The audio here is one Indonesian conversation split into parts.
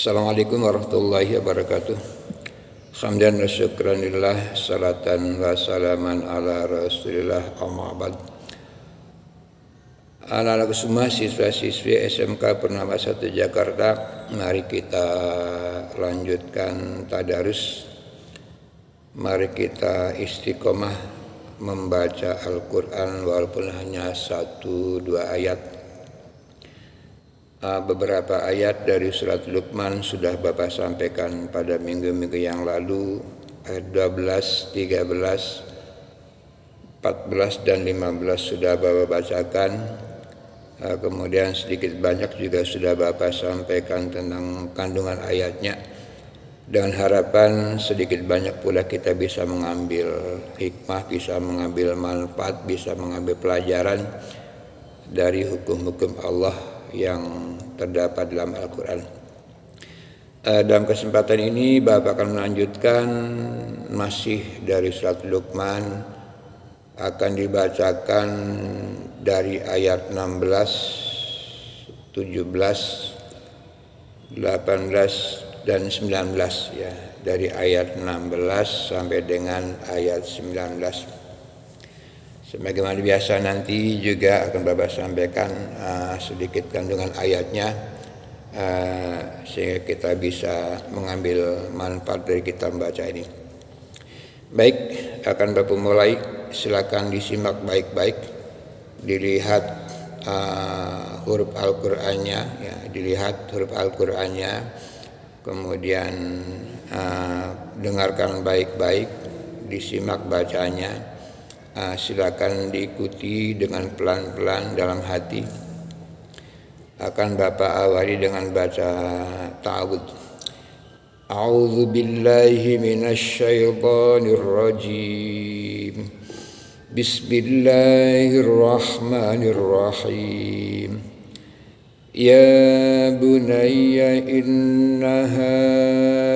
Assalamualaikum warahmatullahi wabarakatuh. Hamdan wa syukranillah, salatan wa salaman ala rasulillah, amma ba'd. Anak-anak semua siswa-siswi SMK Purnama 1 Jakarta, mari kita lanjutkan tadarus. Mari kita istiqomah membaca Al-Quran walaupun hanya 1-2 ayat. Beberapa ayat dari surat Luqman sudah Bapak sampaikan pada minggu-minggu yang lalu, ayat 12, 13, 14 dan 15 sudah Bapak bacakan. Kemudian sedikit banyak juga sudah Bapak sampaikan tentang kandungan ayatnya, dengan harapan sedikit banyak pula kita bisa mengambil hikmah, bisa mengambil manfaat, bisa mengambil pelajaran dari hukum-hukum Allah yang terdapat dalam Al-Quran. Dalam kesempatan ini Bapak akan melanjutkan masih dari surat Luqman, akan dibacakan dari ayat 16, 17, 18 dan 19 ya, dari ayat 16 sampai dengan ayat 19. Sebagaimana biasa nanti juga akan Bapak sampaikan sedikit kandungan ayatnya, sehingga kita bisa mengambil manfaat dari kita membaca ini. Baik, akan Bapak mulai. Silakan disimak baik-baik, dilihat huruf Al-Qur'annya, ya, dilihat huruf Al-Qur'annya, kemudian dengarkan baik-baik, disimak bacanya. Silakan diikuti dengan pelan-pelan dalam hati. Akan Bapak awali dengan baca ta'awudz. A'udzu billahi minasyaitonir rajim. Bismillahirrahmanirrahim. Ya bunayya innaha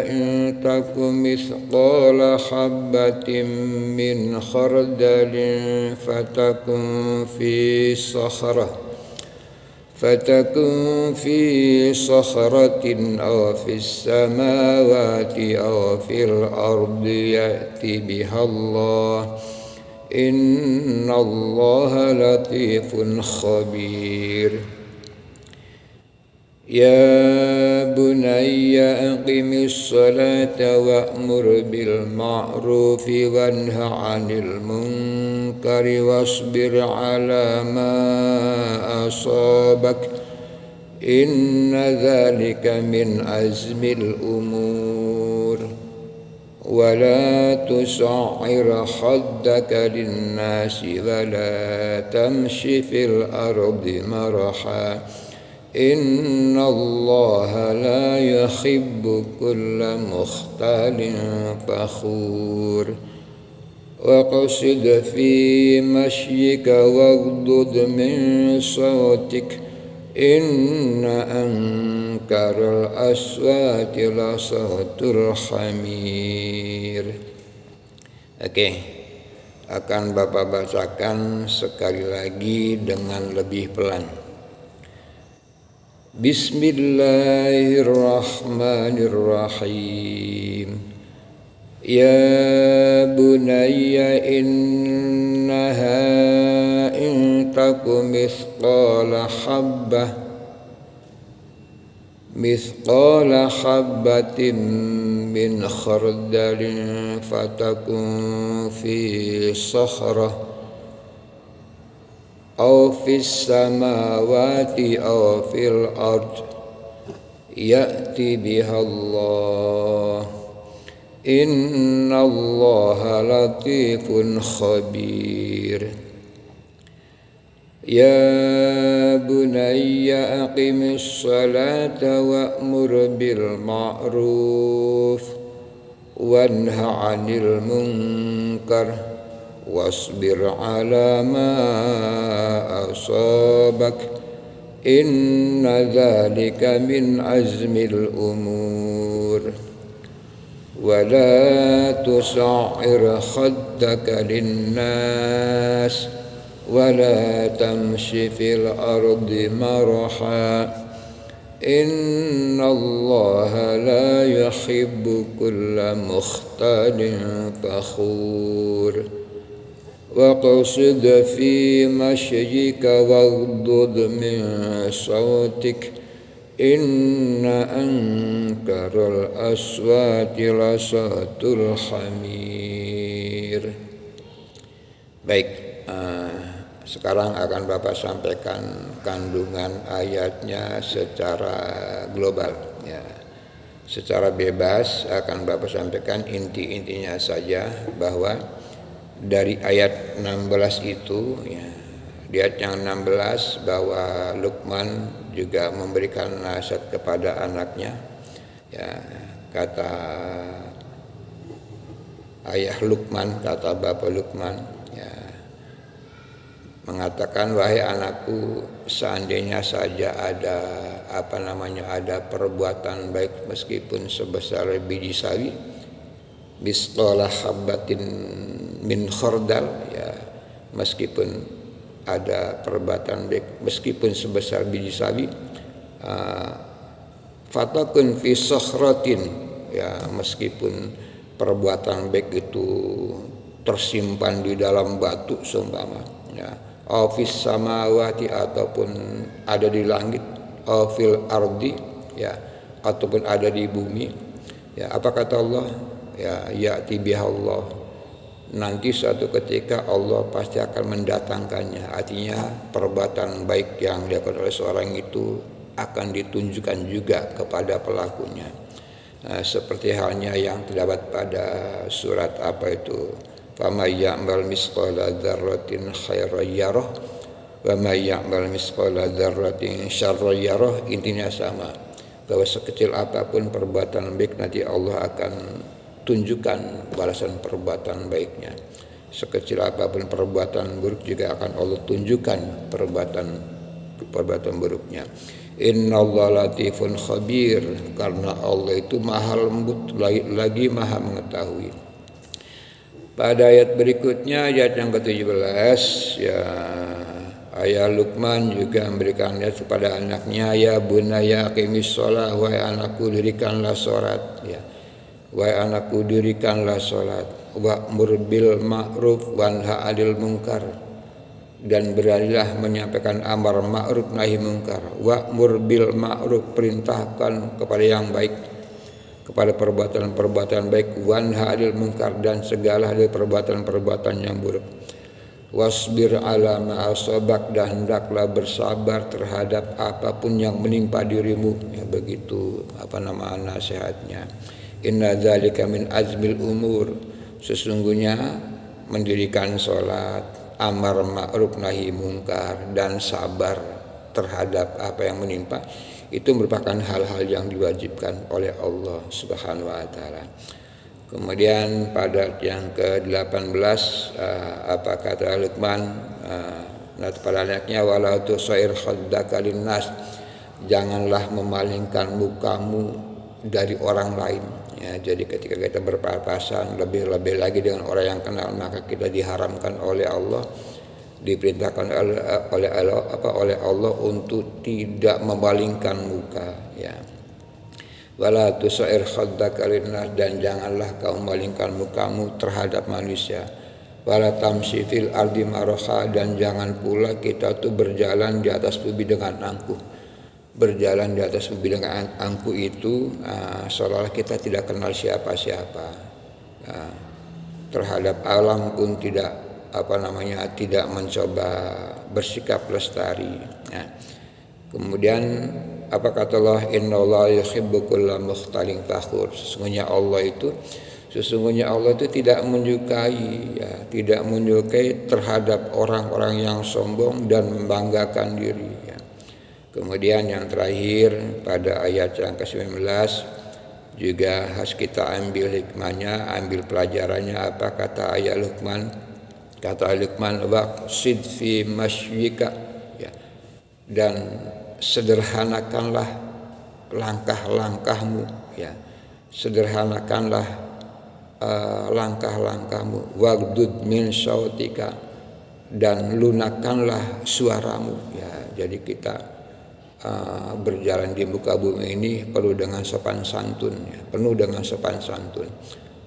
in takum mithqala habbatin min khardalin fatakun fi sakhratin aw fis samawati aw fil ardi ya'ti bihallah innallaha latifun khabir. Ya bunayya aqimis salata wa'mur bil ma'rufi wanha 'anil munkari wasbir 'ala ma asabak inna dzalika min azmil umur wa la tusa'ir khaddaka lin-nasi wa la tamshi fil ardi maraha innallaha la yuhibbu kulla mukhtalin fakhur wa qasid fi mashyika waghdud min sawtik inna ankaral aswati la sawtul hamir. Oke, akan Bapak bacakan sekali lagi dengan lebih pelan. Bismillahirrahmanirrahim. Ya bunayya innaha in takum mithqala habbatin min khardalin fatakun fi sakhrah aw fis samawati aw fil ard ya'ti bihallah innallaha latifun khabir. Ya bunayya aqimis salata wa'mur bil ma'ruf wanha 'anil munkar wasbir 'ala ma asabak inna dzalika min azmil umur wa la tusa'ir khaddaka lin-nas wa la tamshi fil ardi maraha Innallaha la yuhibbu kulla mukhtalin fakhur. Waqsid fi mashyika waghdud min sautik. Inna ankaral aswati lasatul hamir. Baik, sekarang akan Bapak sampaikan kandungan ayatnya secara global ya. Secara bebas akan Bapak sampaikan inti-intinya saja, bahwa dari ayat 16 itu ya, di ayat yang 16 bahwa Luqman juga memberikan nasihat kepada anaknya ya. Kata ayah Luqman, kata bapak Luqman ya, mengatakan, wahai anakku, seandainya saja ada ada perbuatan baik meskipun sebesar biji sawi, misqala habbatin min khardal ya, meskipun ada perbuatan baik meskipun sebesar biji sawi, fatakun fi sakhratin ya, meskipun perbuatan baik itu tersimpan di dalam batu seumpama ya, fis samawati, ataupun ada di langit, fil ardi ya, ataupun ada di bumi ya. Apa kata Allah ya, ya'ti bihallah, nanti suatu ketika Allah pasti akan mendatangkannya. Artinya perbuatan baik yang dilakukan oleh seorang itu akan ditunjukkan juga kepada pelakunya. Seperti halnya yang terdapat pada surat apa itu, faman ya'mal misqala dzarratin khairan yarah wa may ya'mal misqala dzarratin syarran yarah. Intinya sama, bahwa sekecil apapun perbuatan baik nanti Allah akan tunjukkan balasan perbuatan baiknya. Sekecil apapun perbuatan buruk juga akan Allah tunjukkan perbuatan buruknya. Innallaha latifun khabir, karena Allah itu maha lembut lagi maha mengetahui. Pada ayat berikutnya, ayat yang ke-17 ya, ayah Luqman juga memberikan ayat kepada anaknya, ya bunayya aqimis shalah, wahai anakku dirikanlah salat ya. Wahai anakku dirikanlah salat, wa'mur bil ma'ruf wanha 'anil munkar, dan beranilah menyampaikan amar ma'ruf nahi munkar. Wa'mur bil ma'ruf, perintahkan kepada yang baik, kepada perbuatan-perbuatan baik, wanha 'anil munkar, dan segala dari perbuatan-perbuatan yang buruk. Wasbir ala ma asabak, dan hendaklah bersabar terhadap apapun yang menimpa dirimu ya. Begitu nasihatnya. Inna dzalika min azmil umur, sesungguhnya mendirikan sholat, amar ma'ruf nahi munkar, dan sabar terhadap apa yang menimpa, itu merupakan hal-hal yang diwajibkan oleh Allah Subhanahu wa taala. Kemudian pada yang ke-18 apa kata Luqman kepada anaknya, wala tusair khaddaka linnas, janganlah memalingkan mukamu dari orang lain ya. Jadi ketika kita berpapasan, lebih-lebih lagi dengan orang yang kenal, maka kita diharamkan oleh Allah, diperintahkan oleh Allah untuk tidak memalingkan muka ya. Wala tusair khaddaka linnas, dan janganlah kau memalingkan mukamu terhadap manusia. Wala tamshi fil ardi maraha, dan jangan pula kita tuh berjalan di atas bumi dengan angkuh. Berjalan di atas bumi dengan angkuh itu seolah kita tidak kenal siapa-siapa terhadap alam pun tidak tidak mencoba bersikap lestari ya. Kemudian apa kata Allah, innallaha yuhibbu kulla mukhtalin fakhur, sesungguhnya Allah itu tidak menyukai terhadap orang-orang yang sombong dan membanggakan diri ya. Kemudian yang terakhir pada ayat yang ke-19 juga harus kita ambil hikmahnya, ambil pelajarannya. Apa kata ayat Luqman? Kata Luqman, waqsid fi mashyika ya, dan sederhanakanlah langkah-langkahmu ya, sederhanakanlah langkah-langkahmu, waghdud min sautika, dan lunakkanlah suaramu ya. Jadi kita berjalan di muka bumi ini penuh dengan sopan santun, ya, penuh dengan sopan santun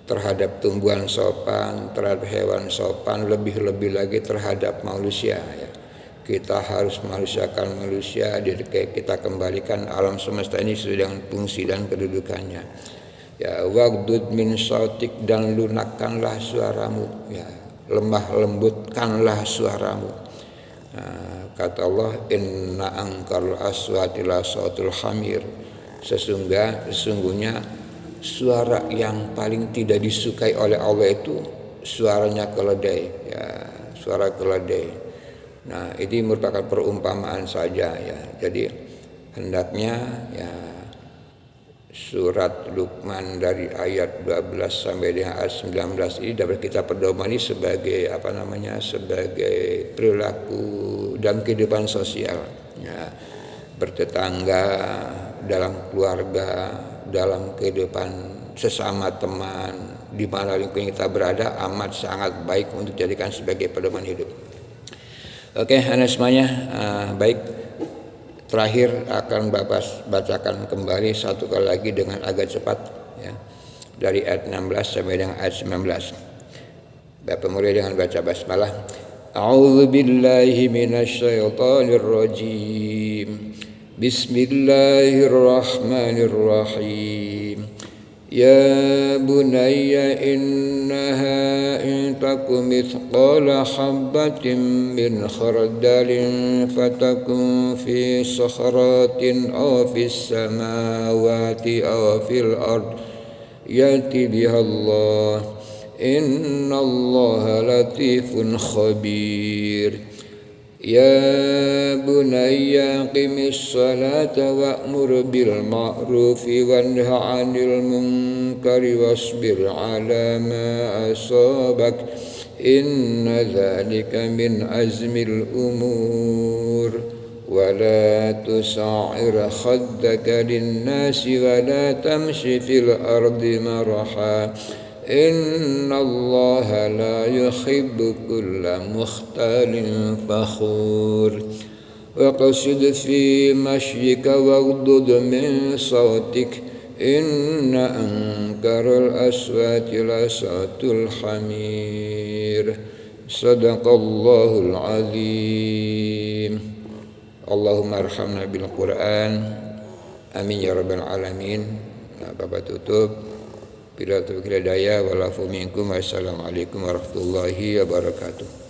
terhadap tumbuhan sopan, terhadap hewan sopan, lebih-lebih lagi terhadap manusia. Ya. Kita harus manusiakan manusia, kita kembalikan alam semesta ini sesuai dengan fungsi dan kedudukannya. Ya, waghdud min sautik, dan lunakkanlah suaramu, ya, lemah lembutkanlah suaramu. Kata Allah, inna angkarul aswati la sautul hamir, sesungguhnya suara yang paling tidak disukai oleh Allah itu suaranya keledai, ya, suara keledai. Nah, ini merupakan perumpamaan saja, ya. Jadi hendaknya, ya, surat Luqman dari ayat 12 sampai dengan ayat 19 ini dapat kita pedomani sebagai sebagai perilaku dalam kehidupan sosial, ya, bertetangga, dalam keluarga, dalam kehidupan sesama teman, di mana lingkungan kita berada amat sangat baik untuk dijadikan sebagai pedoman hidup. Oke, anak semuanya, baik. Terakhir akan Bapak bacakan kembali satu kali lagi dengan agak cepat, ya, dari ayat 16 sampai dengan ayat 19. Bapak mulai dengan baca basmalah. A'udzu billahi minasyaitonir rajim. Bismillahirrahmanirrahim. Ya bunayya innaha in takum mithqala habbatin min khardalin fatakun fi sakhratin aw fis samawati aw fil ard yati biha Allah innallaha latifun khabir. Ya bunayya qimis salata wa'mur bil ma'rufi wanha 'anil munkari wasbir 'ala ma asabak inna dzalika min azmil umur wa la tusa'ir khaddaka lin-nasi wa la tamshi fil ardi maraha innallaha la yuhibbu kulla mukhtalin fakhur wa qasid fi mashyika waghdud min sautik inna ankaral aswati la sautul hamir. Sadaqallahul azim. Allahumma arhamna bil Qur'an. Amin ya rabbal alamin. Nah, Bapak tutup. Bila taufiq hidayah wal afu minkum. Wassalamualaikum warahmatullahi wabarakatuh.